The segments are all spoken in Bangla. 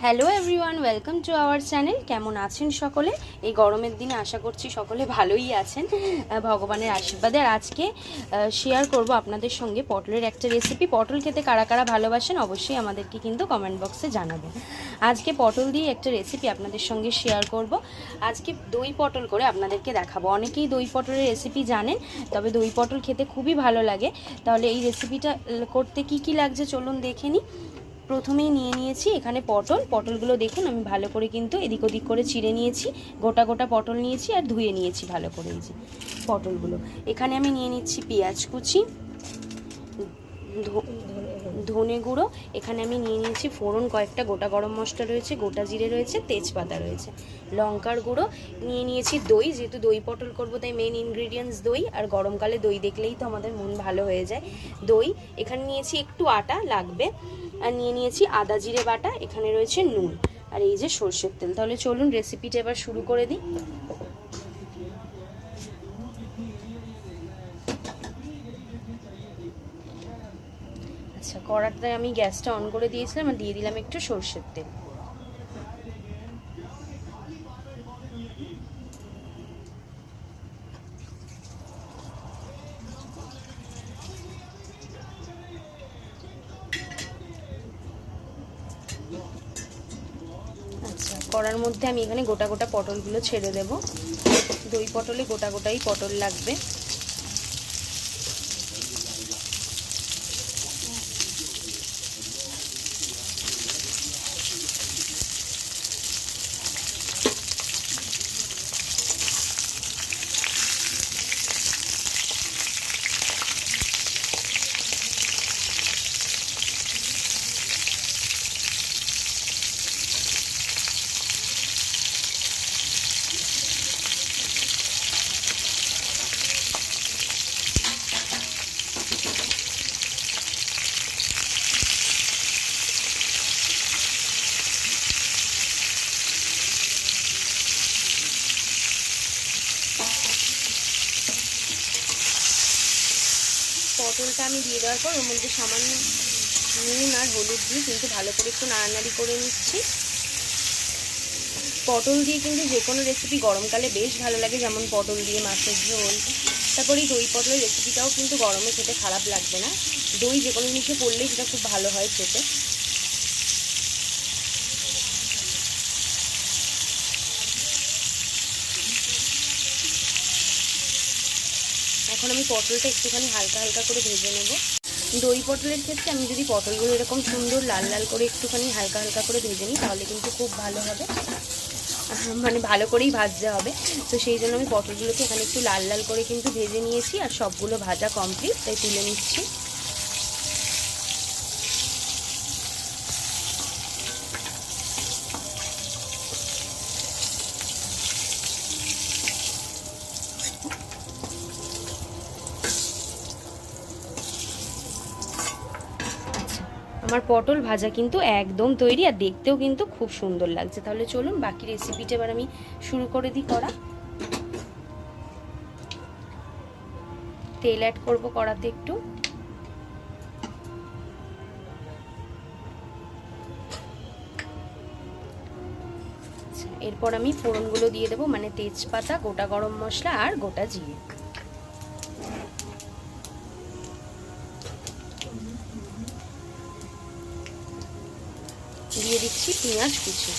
Hello everyone, welcome to our channel. কেমন আছেন সকলে? এই গরমের দিনে আশা করছি সকলে ভালোই আছেন, ভগবানের আশীর্বাদে। আর আজকে শেয়ার করব আপনাদের সঙ্গে পটলের একটা রেসিপি। পটল খেতে কারা কারা ভালোবাসেন অবশ্যই আমাদেরকে কিন্তু কমেন্ট বক্সে জানাবেন। আজকে পটল দিয়ে একটা রেসিপি আপনাদের সঙ্গে শেয়ার করব। আজকে দই পটল করে আপনাদেরকে দেখাবো। অনেকেই দই পটলের রেসিপি জানেন, তবে দই পটল খেতে খুবই ভালো লাগে। তাহলে এই রেসিপিটা করতে কি কি লাগছে চলুন দেখে নিই। প্রথমেই নিয়ে নিয়েছি এখানে পটলগুলো দেখুন আমি ভালো করে কিন্তু এদিক ওদিক করে চিড়ে নিয়েছি। গোটা গোটা পটল নিয়েছি আর ধুয়ে নিয়েছি ভালো করে। এই যে পটলগুলো এখানে আমি নিয়ে নিচ্ছি পেঁয়াজ কুচি, ধনে গুঁড়ো, এখানে আমি নিয়ে নিয়েছি ফোড়ন কয়েকটা, গোটা গরম মশলা রয়েছে, গোটা জিরে রয়েছে, তেজপাতা রয়েছে, লঙ্কার গুঁড়ো, নিয়ে নিয়েছি দই। যেহেতু দই পটল করবো তাই মেন ইনগ্রিডিয়েন্টস দই, আর গরমকালে দই দেখলেই তো আমাদের মন ভালো হয়ে যায়। দই এখানে নিয়েছি, একটু আটা লাগবে, আর নিয়ে নিয়েছি আদা জিরে বাটা, এখানে রয়েছে নুন, আর এই যে সর্ষের তেল। তাহলে চলুন রেসিপিটা এবার শুরু করে দিই। আচ্ছা, কড়াটায় আমি গ্যাসটা অন করে দিয়েছিলাম আর দিয়ে দিলাম একটু সর্ষের তেল। আচ্ছা, কড়ার মধ্যে আমি এখানে গোটা গোটা পটলগুলো ছেড়ে দেব। দই পটলে গোটা গোটাই পটল লাগবে। পটলটা আমি দিয়ে দেওয়ার পর ওর মধ্যে সামান্য নুন আর হলুদ দিয়ে কিন্তু ভালো করে একটু নাড়ানাড়ি করে নিচ্ছি। পটল দিয়ে কিন্তু যে কোনো রেসিপি গরমকালে বেশ ভালো লাগে, যেমন পটল দিয়ে মাছের ঝোল। তারপরে এই দই পটলের রেসিপিটাও কিন্তু গরমে খেতে খারাপ লাগবে না। দই যে কোনো জিনিসে পড়লেই সেটা খুব ভালো হয় খেতে। এখন আমি পটলটা একটুখানি হালকা হালকা করে ভেজে নেব। দই পটলের ক্ষেত্রে আমি যদি পটলগুলো এরকম সুন্দর লাল লাল করে একটুখানি হালকা হালকা করে ভেজে নিই তাহলে কিন্তু খুব ভালো হবে, মানে ভালো করেই ভাজতে হবে। তো সেই জন্য আমি পটলগুলোকে এখানে একটু লাল লাল করে কিন্তু ভেজে নিয়েছি, আর সবগুলো ভাজা কমপ্লিট, তাই তুলে নিচ্ছি। আমার পটল ভাজা কিন্তু একদম তৈরি, আর দেখতেও কিন্তু খুব সুন্দর লাগছে। তাহলে চলুন বাকি রেসিপিটা এবার আমি শুরু করে দিই করা। তেল অ্যাড করব কড়াতে একটু। এরপর আমি ফোড়নগুলো দিয়ে দেবো, মানে তেজপাতা, গোটা গরম মশলা আর গোটা জিরে। দিয়ে দিচ্ছি পেঁয়াজ কুচি।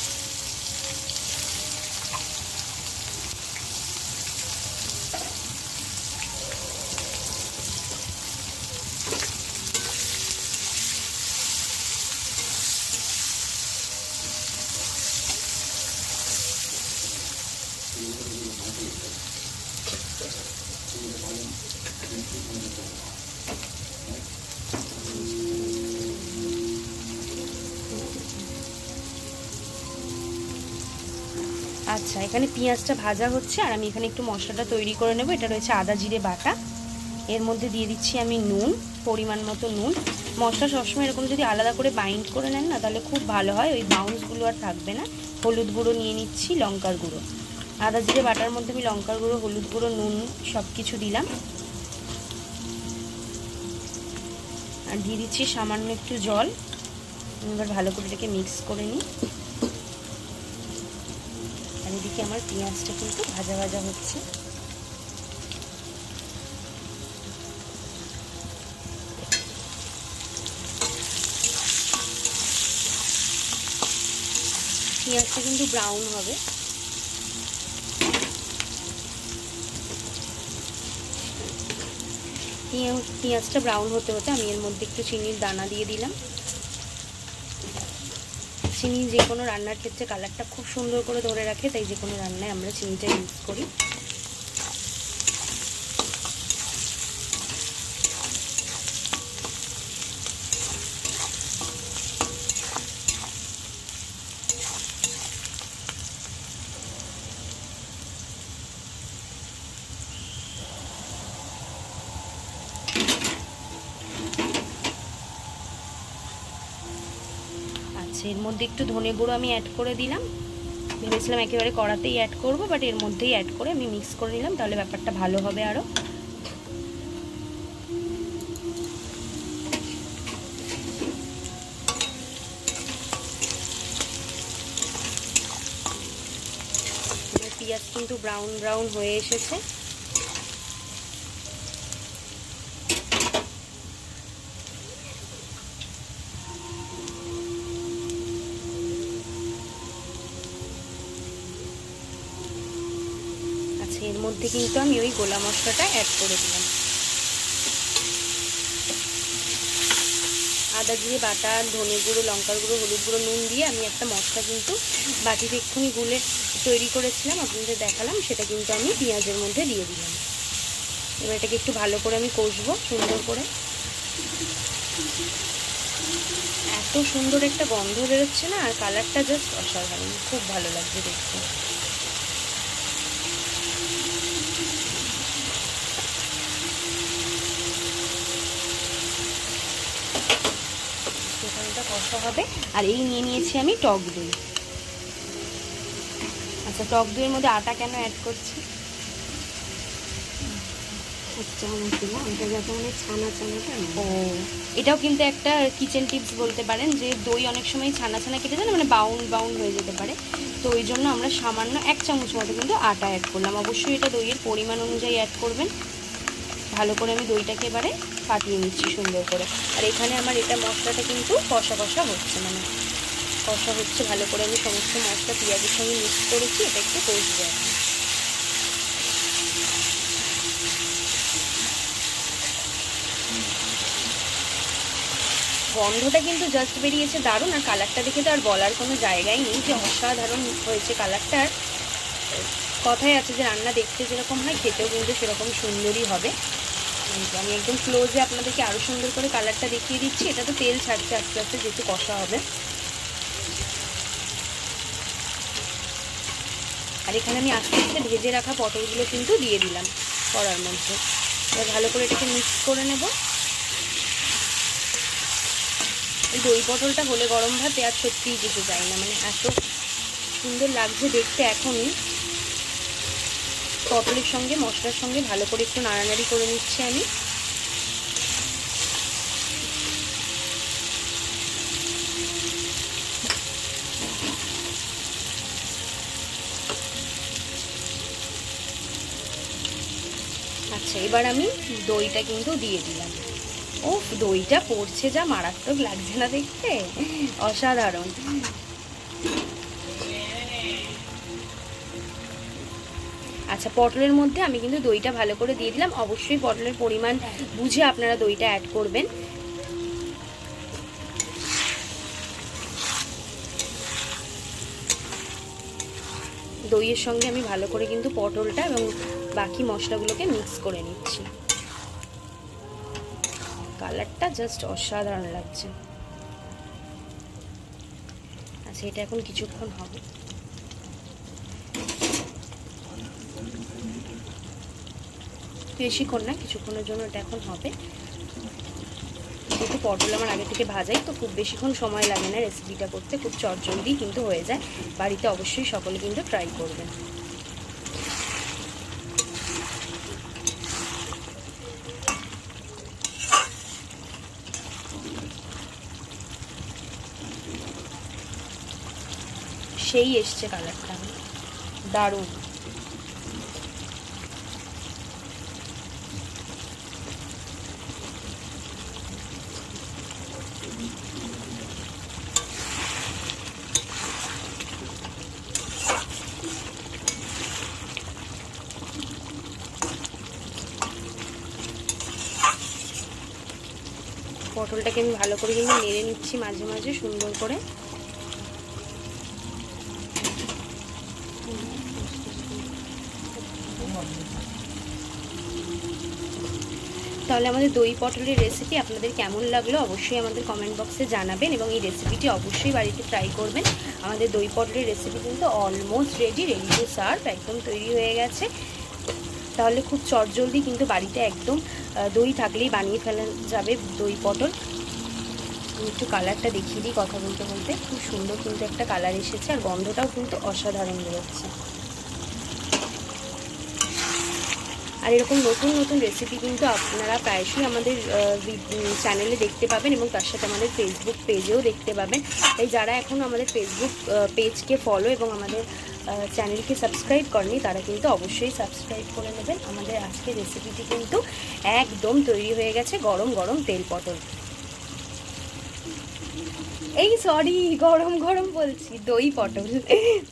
আচ্ছা, এখানে পেঁয়াজটা ভাজা হচ্ছে আর আমি এখানে একটু মশলাটা তৈরি করে নেব। এটা রয়েছে আদা জিরে বাটা, এর মধ্যে দিয়ে দিচ্ছি আমি নুন, পরিমাণ মতো নুন। মশলা সবসময় এরকম যদি আলাদা করে বাইন্ড করে নেন না তাহলে খুব ভালো হয়, ওই বাউন্সগুলো আর থাকবে না। হলুদ গুঁড়ো নিয়ে নিচ্ছি, লঙ্কার গুঁড়ো। আদা জিরে বাটার মধ্যে আমি লঙ্কার গুঁড়ো, হলুদ গুঁড়ো, নুন সব কিছু দিলাম। আর দিয়ে দিচ্ছি সামান্য একটু জল। এবার ভালো করে এটাকে মিক্স করে নিই। এদিকে আমার পেঁয়াজটা কিন্তু ভাজা ভাজা হচ্ছে। পেঁয়াজটা কিন্তু ব্রাউন হবে। পেঁয়াজটা ব্রাউন হতে হতে আমি এর মধ্যে একটু চিনির দানা দিয়ে দিলাম। চিনি যে কোনো রান্নার ক্ষেত্রে কালারটা খুব সুন্দর করে ধরে রাখে, তাই যে কোনো রান্নায় আমরা চিনিটা ইউজ করি। এর মধ্যে একটু ধনে গুঁড়ো আমি অ্যাড করে দিলাম। ভেবেছিলাম একেবারে কড়াতেই অ্যাড করব, বাট এর মধ্যেই অ্যাড করে আমি মিক্স করে নিলাম, তাহলে ব্যাপারটা ভালো হবে আরও। পেঁয়াজ কিন্তু ব্রাউন ব্রাউন হয়ে এসেছে। এর মধ্যে কিন্তু আমি ওই গোলা মশলাটা অ্যাড করে দিলাম। আদা জিরে বাটা, ধনে গুঁড়ো, লঙ্কার গুঁড়ো, হলুদ গুঁড়ো, নুন দিয়ে আমি একটা মশলা কিন্তু বাটিতে এক্ষুনি গুলে তৈরি করেছিলাম, আপনাদের দেখালাম, সেটা কিন্তু আমি পেঁয়াজের মধ্যে দিয়ে দিলাম। এবার এটাকে একটু ভালো করে আমি কষবো সুন্দর করে। এত সুন্দর একটা গন্ধ বেরোচ্ছে না, আর কালারটা জাস্ট অসাধারণ, খুব ভালো লাগছে দেখতে। কষা হবে। আর এই নিয়ে নিয়েছি আমি টক দই। আচ্ছা, টক দইয়ের মধ্যে আটা কেন অ্যাড করছি? ও, এটাও কিন্তু একটা কিচেন টিপস বলতে পারেন, যে দই অনেক সময় ছানা ছানা কেটে যায় না, মানে বাউন্ড বাউন্ড হয়ে যেতে পারে। তো ওই জন্য আমরা সামান্য 1 চামচ মতো কিন্তু আটা অ্যাড করলাম। অবশ্যই এটা দইয়ের পরিমাণ অনুযায়ী অ্যাড করবেন। ভালো করে আমি দইটাকে এবারে ফাটিয়ে নিচ্ছি সুন্দর করে। আর এখানে আমার এটা মশলাটা কিন্তু কষা কষা হচ্ছে, মানে কষা হচ্ছে ভালো করে। আমি সমস্ত মশলা পেঁয়াজের সঙ্গে মিক্স করেছি, এটা একটু কষবে এখন। গন্ধটা কিন্তু জাস্ট বেরিয়েছে দারুণ, আর কালারটা দেখে তো আর বলার কোনো জায়গাই নেই যে অসাধারণ হয়েছে কালারটার। কথাই আছে যে রান্না দেখতে যেরকম হয় খেতেও কিন্তু সেরকম সুন্দরই হবে। আমি একদম ক্লোজে আপনাদেরকে আরও সুন্দর করে কালারটা দেখিয়ে দিচ্ছি। এটা তো তেল ছাড়ছে আস্তে আস্তে, যেহেতু কষা হবে। আর এখানে আমি আস্তে আস্তে ভেজে রাখা পটলগুলো কিন্তু দিয়ে দিলাম কড়ার মধ্যে। এবার ভালো করে এটাকে মিক্স করে নেব। এই দই পটলটা হলে গরম ভাতে আর সত্যিই দিতে চাই না, মানে এত সুন্দর লাগছে দেখতে এখনই। পটলের সঙ্গে মশলার সঙ্গে ভালো করে একটু নাড়ানাড়ি করে নিচ্ছি আমি। আচ্ছা, এবার আমি দইটা কিন্তু দিয়ে দিলাম। ও, দইটা পড়ছে যা মারাত্মক লাগছে না দেখতে, অসাধারণ। আচ্ছা, পটলের মধ্যে আমি কিন্তু দইটা ভালো করে দিয়ে দিলাম। অবশ্যই পটলের পরিমাণ বুঝে আপনারা দইটা অ্যাড করবেন। দইয়ের সঙ্গে আমি ভালো করে কিন্তু পটলটা এবং বাকি মশলাগুলোকে মিক্স করে নিচ্ছি। কালারটা জাস্ট অসাধারণ লাগছে। আচ্ছা, এটা এখন কিছুক্ষণ হবে। বেশিক্ষণ না, কিছুক্ষণের জন্য এটা এখন হবে। যেহেতু পটল আমার আগে থেকে ভাজাই, তো খুব বেশিক্ষণ সময় লাগে না রেসিপিটা করতে, খুব চটজলদি কিন্তু হয়ে যায়। বাড়িতে অবশ্যই সকলে কিন্তু ট্রাই করবেন। সেই এসছে কালারটা, দারুণ। পটলটাকে আমি ভালো করে কিন্তু নেড়ে নিচ্ছি মাঝে মাঝে সুন্দর করে। তাহলে আমাদের দই পটলের রেসিপি আপনাদের কেমন লাগলো অবশ্যই আমাদের কমেন্ট বক্সে জানাবেন, এবং এই রেসিপিটি অবশ্যই বাড়িতে ট্রাই করবেন। আমাদের দই পটলের রেসিপি কিন্তু অলমোস্ট রেডি টু সার্ভ, একদম তৈরি হয়ে গেছে। তাহলে খুব চটজলদি কিন্তু বাড়িতে একদম দই থাকলেই বানিয়ে ফেলা যাবে দই পটল। একটু কালারটা দেখিয়ে দিই কথা বলতে বলতে, খুব সুন্দর কিন্তু একটা কালার এসেছে, আর গন্ধটাও কিন্তু অসাধারণ বেরোচ্ছে। আর এরকম নতুন নতুন রেসিপি কিন্তু আপনারা প্রায়শই আমাদের চ্যানেলে দেখতে পাবেন, এবং তার সাথে আমাদের ফেসবুক পেজেও দেখতে পাবেন। তাই যারা এখন আমাদের ফেসবুক পেজকে ফলো এবং আমাদের চ্যানেলকে সাবস্ক্রাইব করেনি তারা কিন্তু অবশ্যই সাবস্ক্রাইব করে নেবেন। আমাদের আজকের রেসিপিটি কিন্তু একদম তৈরি হয়ে গেছে, গরম গরম তেল পটল। এই সরি, গরম গরম বলছি, দই পটল,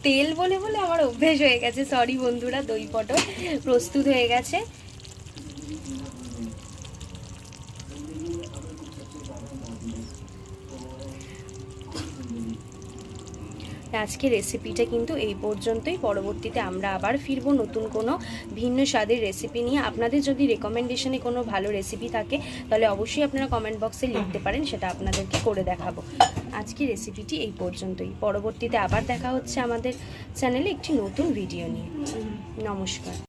তেল বলে বলে আমার অভ্যেস হয়ে গেছে, সরি বন্ধুরা। দই পটল প্রস্তুত হয়ে গেছে। আজকের রেসিপিটা কিন্তু এই পর্যন্তই। পরবর্তীতে আমরা আবার ফিরবো নতুন কোনো ভিন্ন স্বাদের রেসিপি নিয়ে। আপনাদের যদি রেকমেন্ডেশনে কোনো ভালো রেসিপি থাকে তাহলে অবশ্যই আপনারা কমেন্ট বক্সে লিখতে পারেন, সেটা আপনাদেরকে করে দেখাবো। আজকের রেসিপিটি এই পর্যন্তই। পরবর্তীতে আবার দেখা হচ্ছে আমাদের চ্যানেলে একটি নতুন ভিডিও নিয়ে। নমস্কার।